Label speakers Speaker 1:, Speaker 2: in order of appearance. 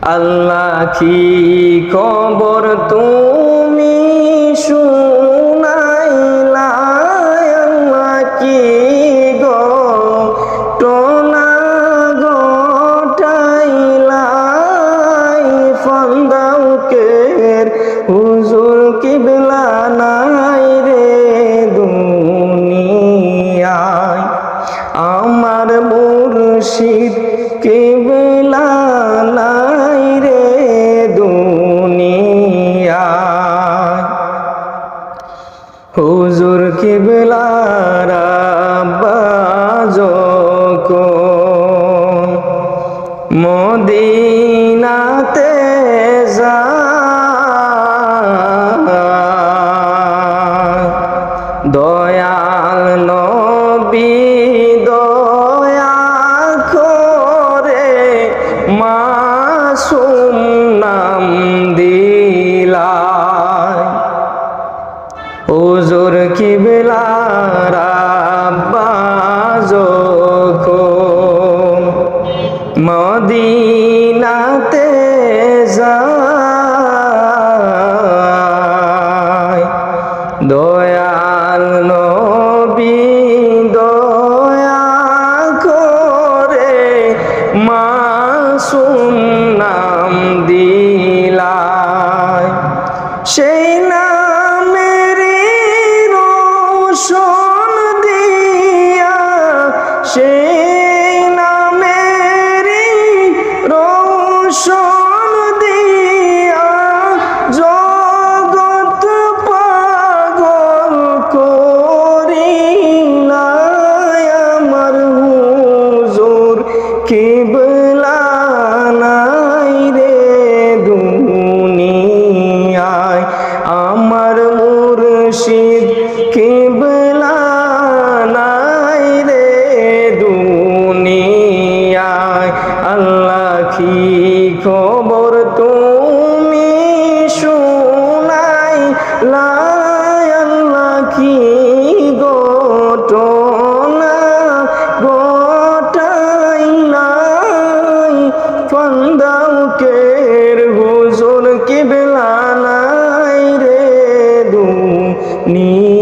Speaker 1: আল্লাহ কি খবর তুমি শুনাইলা, আল্লাহ কি ঘটনা ঘটাইলা, ফান্দাউকের হুজুর কিবলা নাই রে দুনিয়ায়, আমার মুর্শিদ কিবলা নাই রে দুনিয়ায়। হুজুর কিবলার আব্বা যখন মদিনাতে যায়, দয়াল নবী দয়া করে মাসুম নাম দিলায়। হুজুর কিবলার আব্বা যখন মদিনাতে যায়, দয়াল নবী দয়া করে মাসুম নাম দিলায়। সেই নামেরই রোশন দিয়া, সেই নামেরই রোশন দিয়া জগৎ পাগল করিলাই, আমার হুজুর কিবলা নাই রে দুনিয়ায়, আমার মুর্শিদ কিবলা নাই রে দুনিয়ায়। আল্লাহ কি খবর তুমি শুনাইলা, আল্লাহ কি ঘটনা ঘটাইলা, ফান্দাউকের হুজুর কিবলা নাই রে দুনিয়ায়।